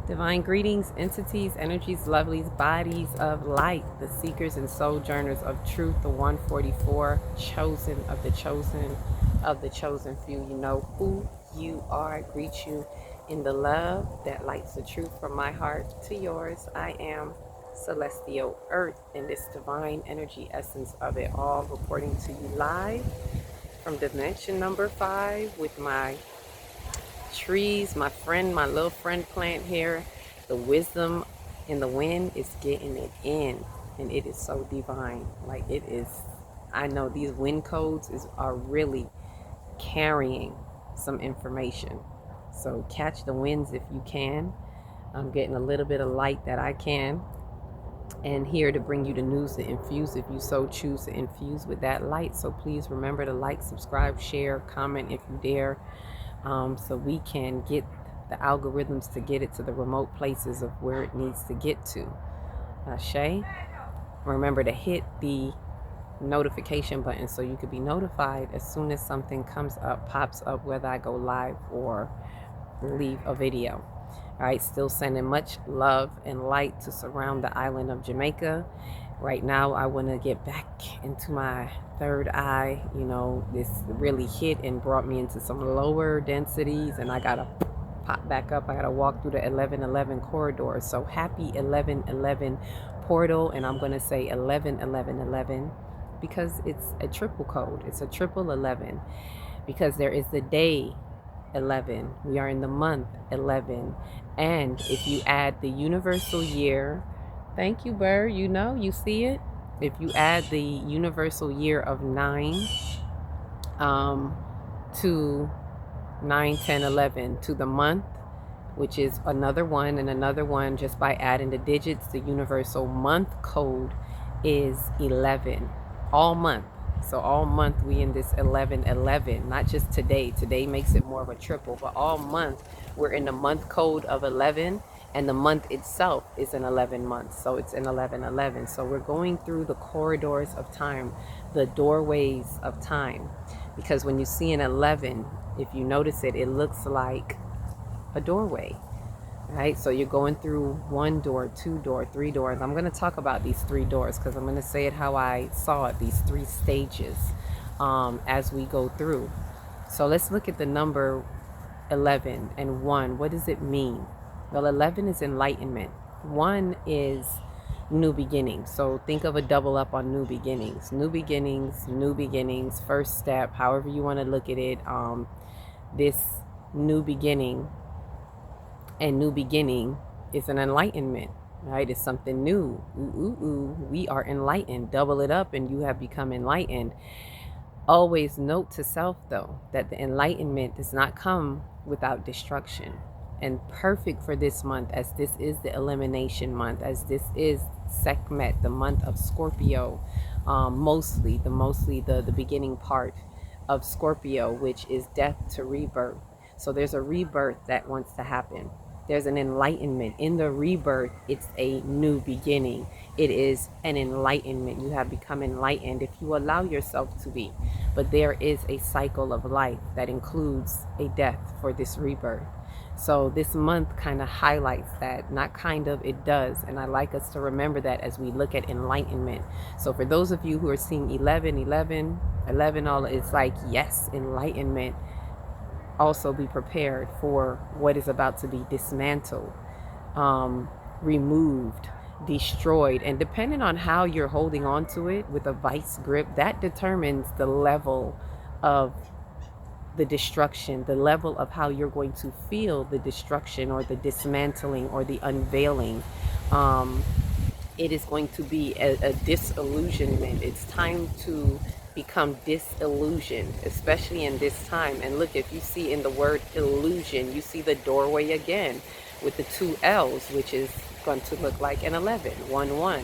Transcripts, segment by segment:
Divine greetings, entities, energies, lovelies, bodies of light, the seekers and sojourners of truth, the 144, chosen of the chosen few. You know who you are. I greet you in the love that lights the truth from my heart to yours. I am Celestial Earth in this divine energy essence of it all, reporting to you live from dimension number 5 with my trees, my friend, my little friend plant here. The wisdom in the wind is getting it in, and it is so divine. Like it is, I know these wind codes are really carrying some information. So catch the winds if you can. I'm getting a little bit of light that I can, and here to bring you the news to infuse if you so choose to infuse with that light. So please remember to like, subscribe, share, comment if you dare, so we can get the algorithms to get it to the remote places of where it needs to get to. Shay, remember to hit the notification button so you could be notified as soon as something comes up, pops up, whether I go live or leave a video. All right, still sending much love and light to surround the island of Jamaica. Right now, I want to get back into my third eye. You know, this really hit and brought me into some lower densities, and I got to pop back up. I got to walk through the 1111 corridor. So happy 1111 portal, and I'm going to say 111111 because it's a triple code. It's a triple 11 because there is the day 11. We are in the month 11. And if you add the universal year, thank you, Bird, you know, you see it. If you add the universal year of 9 to 9, 10, 11 to the month, which is another one and another one, just by adding the digits, the universal month code is 11 all month. So all month we in this 1111, not just today. Today makes it more of a triple, but all month we're in the month code of 11, and the month itself is an 11 months. So it's an 1111. So we're going through the corridors of time, the doorways of time, because when you see an 11, if you notice it, it looks like a doorway. Right, so you're going through one door, two door, three doors. I'm going to talk about these three doors because I'm going to say it how I saw it, these three stages as we go through. So let's look at the number 11 and 1. What does it mean? Well, 11 is enlightenment. 1 is new beginnings. So think of a double up on new beginnings. New beginnings, first step, however you want to look at it. This new beginning and new beginning is an enlightenment, right? It's something new. We are enlightened. Double it up and you have become enlightened. Always note to self, though, that the enlightenment does not come without destruction. And perfect for this month, as this is the elimination month, as this is Sekhmet, the month of Scorpio, mostly the beginning part of Scorpio, which is death to rebirth. So there's a rebirth that wants to happen. There's an enlightenment. In the rebirth, it's a new beginning. It is an enlightenment. You have become enlightened if you allow yourself to be. But there is a cycle of life that includes a death for this rebirth. So this month kind of highlights that. Not kind of, it does. And I like us to remember that as we look at enlightenment. So for those of you who are seeing 11, all, it's like, yes, enlightenment. Also be prepared for what is about to be dismantled, removed, destroyed. And depending on how you're holding on to it with a vice grip, that determines the level of the destruction, the level of how you're going to feel the destruction or the dismantling or the unveiling. It is going to be a disillusionment. It's time to become disillusioned, especially in this time. And look, if you see in the word illusion, you see the doorway again with the 2 L's, which is going to look like an 11, 1, 1.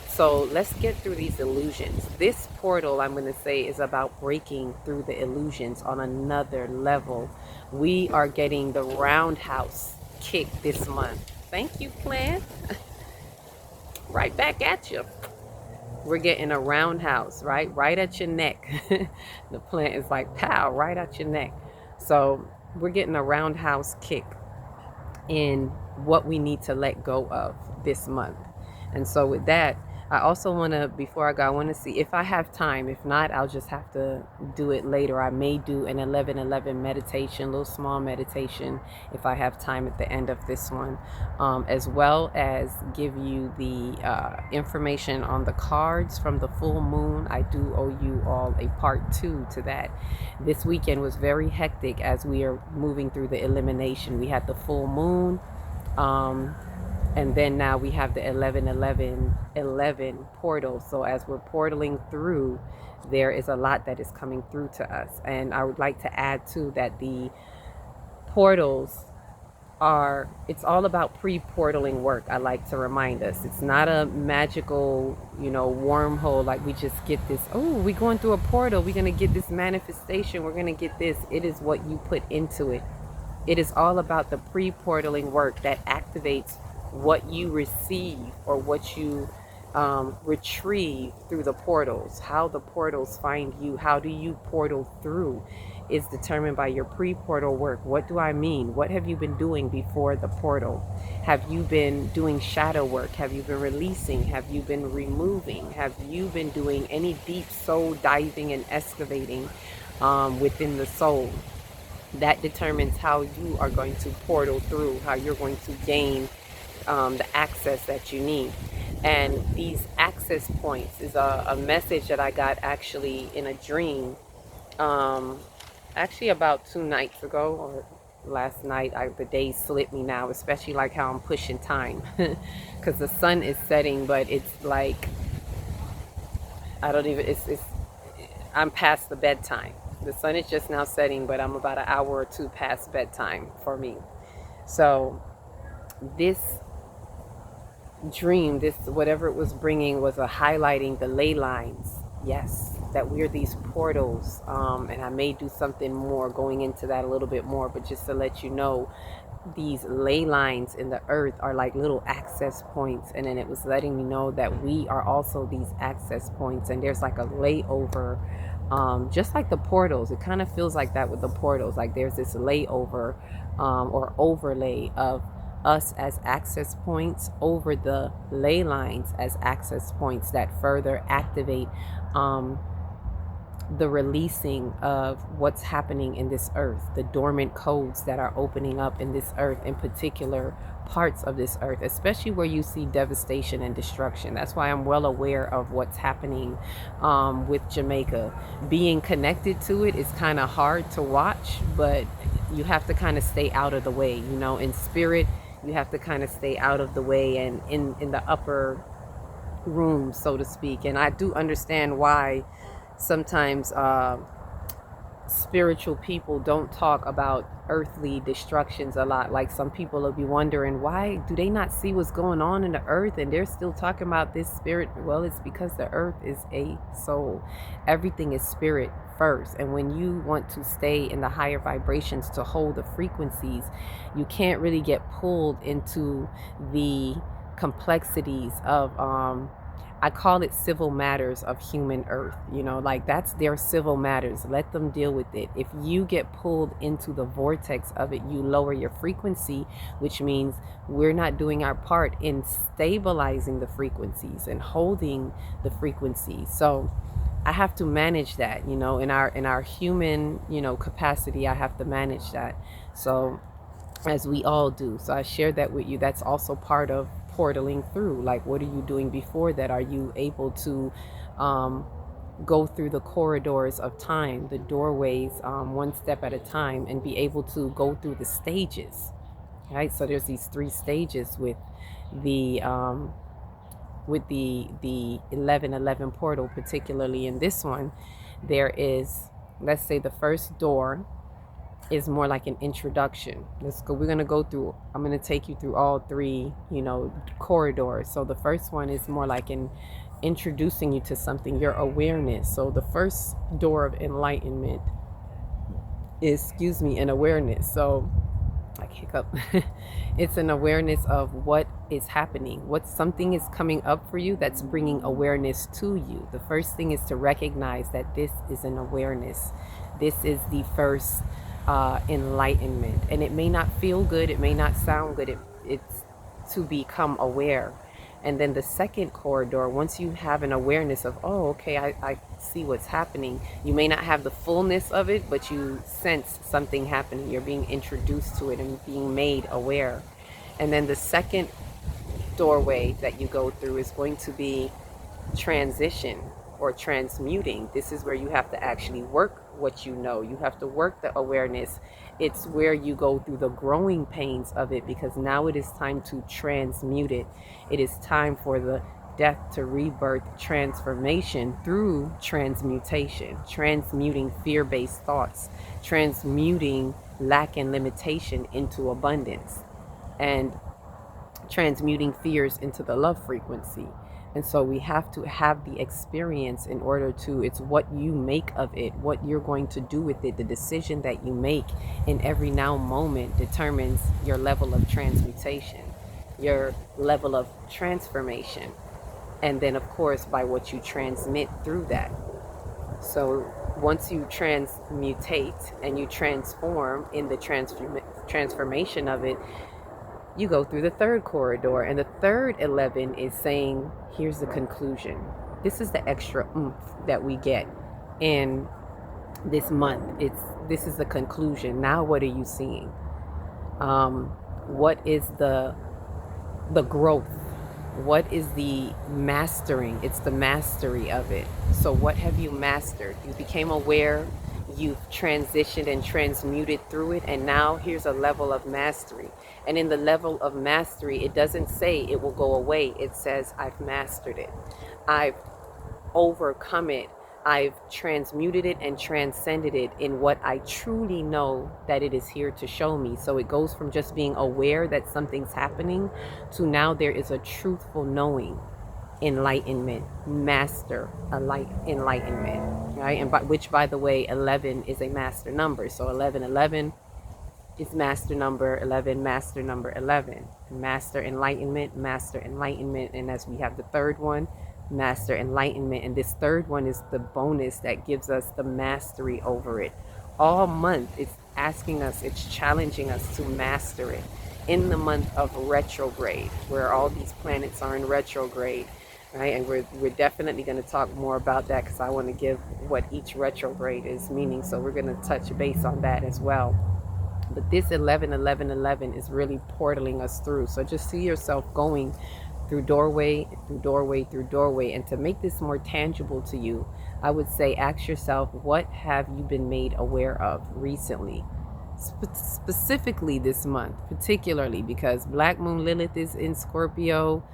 So let's get through these illusions. This portal, I'm going to say, is about breaking through the illusions on another level. We are getting the roundhouse kick this month. Thank you, plant. Right back at you. We're getting a roundhouse, right at your neck. The plant is like, pow, right at your neck. So we're getting a roundhouse kick. in what we need to let go of this month. And so with that, I also want to, before I go, I want to see if I have time. If not, I'll just have to do it later. I may do an 11:11 meditation, little small meditation, if I have time at the end of this one, as well as give you the information on the cards from the full moon. I do owe you all a part 2 to that. This weekend was very hectic as we are moving through the elimination. We had the full moon. And then now we have the 11 portal. So as we're portaling through, there is a lot that is coming through to us. And I would like to add too that the portals are, it's all about pre-portaling work. I like to remind us, it's not a magical, wormhole, like we just get this, oh, we're going through a portal, we're going to get this manifestation, we're going to get this. It is what you put into it. It is all about the pre-portaling work that activates what you receive or what you retrieve through the portals. How the portals find you, how do you portal through, is determined by your pre-portal work. What do I mean? What have you been doing before the portal? Have you been doing shadow work? Have you been releasing? Have you been removing? Have you been doing any deep soul diving and excavating within the soul? That determines how you are going to portal through, how you're going to gain the access that you need. And these access points is a message that I got actually in a dream, actually about 2 nights ago or last night. The days slip me now, especially like how I'm pushing time because the sun is setting, but it's like I don't even, I'm past the bedtime. The sun is just now setting, but I'm about an hour or 2 past bedtime for me. So this dream, this whatever it was bringing, was a highlighting the ley lines. Yes, that we're these portals. And I may do something more going into that a little bit more, but just to let you know, these ley lines in the earth are like little access points. And then it was letting me know that we are also these access points, and there's like a layover. Just like the portals, it kind of feels like that with the portals. Like there's this layover or overlay of us as access points over the ley lines as access points that further activate the releasing of what's happening in this earth, the dormant codes that are opening up in this earth, in particular parts of this earth, especially where you see devastation and destruction. That's why I'm well aware of what's happening with Jamaica. Being connected to it is kind of hard to watch, but you have to kind of stay out of the way, in spirit. You have to kind of stay out of the way and in the upper room, so to speak. And I do understand why sometimes spiritual people don't talk about earthly destructions a lot. Like some people will be wondering, why do they not see what's going on in the earth and they're still talking about this spirit? Well, it's because the earth is a soul. Everything is spirit first. And when you want to stay in the higher vibrations to hold the frequencies, you can't really get pulled into the complexities of I call it civil matters of human earth. Like that's their civil matters. Let them deal with it. If you get pulled into the vortex of it, you lower your frequency, which means we're not doing our part in stabilizing the frequencies and holding the frequencies. So I have to manage that, in our human, capacity. I have to manage that. So as we all do. So I shared that with you. That's also part of portaling through. Like, what are you doing before that? Are you able to go through the corridors of time, the doorways, one step at a time, and be able to go through the stages, right? So there's these 3 stages with the 11:11 portal. Particularly in this one, there is, let's say, the first door is more like an introduction. Let's go. We're going to go through, I'm going to take you through all 3, corridors. So the first one is more like an introducing you to something, your awareness. So the first door of enlightenment is, an awareness. So I hiccup. It's an awareness of what is happening. What something is coming up for you that's bringing awareness to you. The first thing is to recognize that this is an awareness. This is the first enlightenment. And it may not feel good, it may not sound good, it's to become aware. And then the second corridor, once you have an awareness of, oh, okay, I see what's happening. You may not have the fullness of it, but you sense something happening. You're being introduced to it and being made aware. And then the second doorway that you go through is going to be transition or transmuting. This is where you have to actually work what you know. You have to work the awareness. It's where you go through the growing pains of it, because now it is time to transmute it. It is time for the death to rebirth transformation through transmutation, transmuting fear-based thoughts, transmuting lack and limitation into abundance, and transmuting fears into the love frequency. And so we have to have the experience in order to, it's what you make of it, what you're going to do with it. The decision that you make in every now moment determines your level of transmutation, your level of transformation. And then of course, by what you transmit through that. So once you transmutate and you transform in the transformation of it, you go through the third corridor, and the third 11 is saying, here's the conclusion. This is the extra oomph that we get in this month. This is the conclusion. Now what are you seeing? What is the growth? What is the mastering? It's the mastery of it. So what have you mastered? You became aware, you've transitioned and transmuted through it, and now here's a level of mastery. And in the level of mastery, it doesn't say it will go away. It says, I've mastered it. I've overcome it. I've transmuted it and transcended it in what I truly know that it is here to show me. So it goes from just being aware that something's happening to now there is a truthful knowing, enlightenment, master, enlightenment, right? And which, by the way, 11 is a master number. So 1111 is master number 11, master number 11, master enlightenment, and as we have the third one, master enlightenment, and this third one is the bonus that gives us the mastery over it. All month it's asking us, it's challenging us to master it in the month of retrograde, where all these planets are in retrograde, right? And we're definitely going to talk more about that, because I want to give what each retrograde is meaning, so we're going to touch base on that as well. But this 11 is really portaling us through. So just see yourself going through doorway, through doorway, through doorway. And to make this more tangible to you, I would say, ask yourself, what have you been made aware of recently? Specifically this month, particularly because Black Moon Lilith is in Scorpio.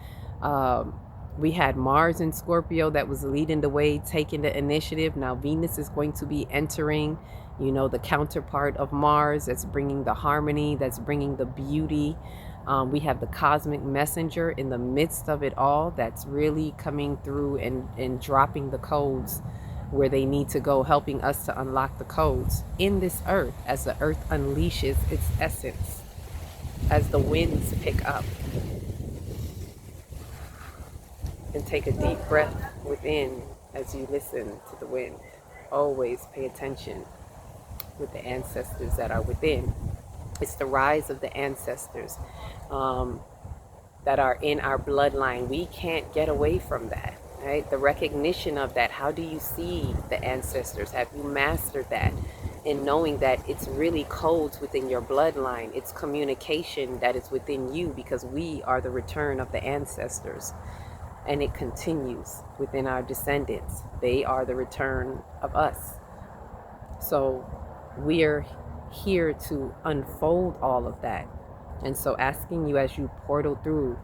We had Mars in Scorpio that was leading the way, taking the initiative. Now Venus is going to be entering, you know, the counterpart of Mars, that's bringing the harmony, that's bringing the beauty. We have the cosmic messenger in the midst of it all, that's really coming through and dropping the codes where they need to go, helping us to unlock the codes in this earth as the earth unleashes its essence, as the winds pick up. And take a deep breath within as you listen to the wind. Always pay attention with the ancestors that are within. It's the rise of the ancestors that are in our bloodline. We can't get away from that, right? The recognition of that. How do you see the ancestors? Have you mastered that? In knowing that it's really codes within your bloodline. It's communication that is within you, because we are the return of the ancestors. And it continues within our descendants. They are the return of us. So we're here to unfold all of that. And so asking you as you portal through,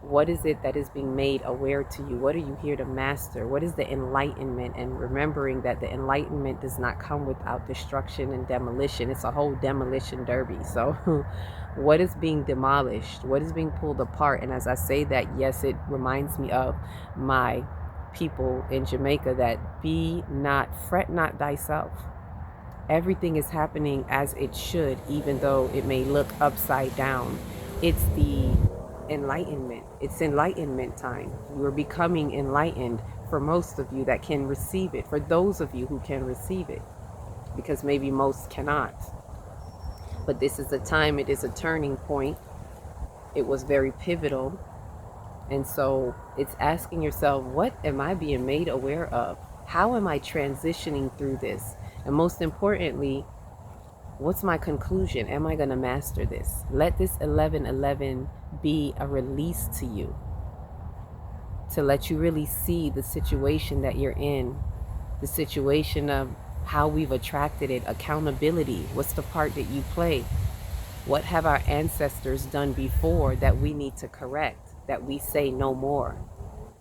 what is it that is being made aware to you? What are you here to master? What is the enlightenment? And remembering that the enlightenment does not come without destruction and demolition. It's a whole demolition derby. So what is being demolished? What is being pulled apart? And as I say that, yes, it reminds me of my people in Jamaica, that be not, fret not thyself. Everything is happening as it should, even though it may look upside down. It's the enlightenment. It's enlightenment time. We're becoming enlightened, for most of you that can receive it, for those of you who can receive it, because maybe most cannot. But this is a time, it is a turning point. It was very pivotal. And so it's asking yourself, what am I being made aware of? How am I transitioning through this? And most importantly, what's my conclusion? Am I going to master this? Let this 1111 be a release to you, to let you really see the situation that you're in, the situation of how we've attracted it, accountability. What's the part that you play? What have our ancestors done before that we need to correct, that we say no more?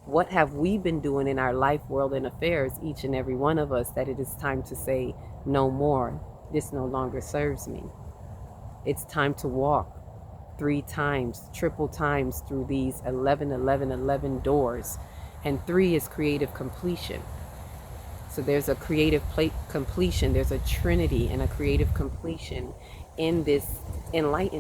What have we been doing in our life, world, and affairs, each and every one of us, that it is time to say no more? This no longer serves me. It's time to walk 3 times, triple times through these 11, 11, 11 doors. And 3 is creative completion. So there's a creative completion. There's a trinity and a creative completion in this enlightenment.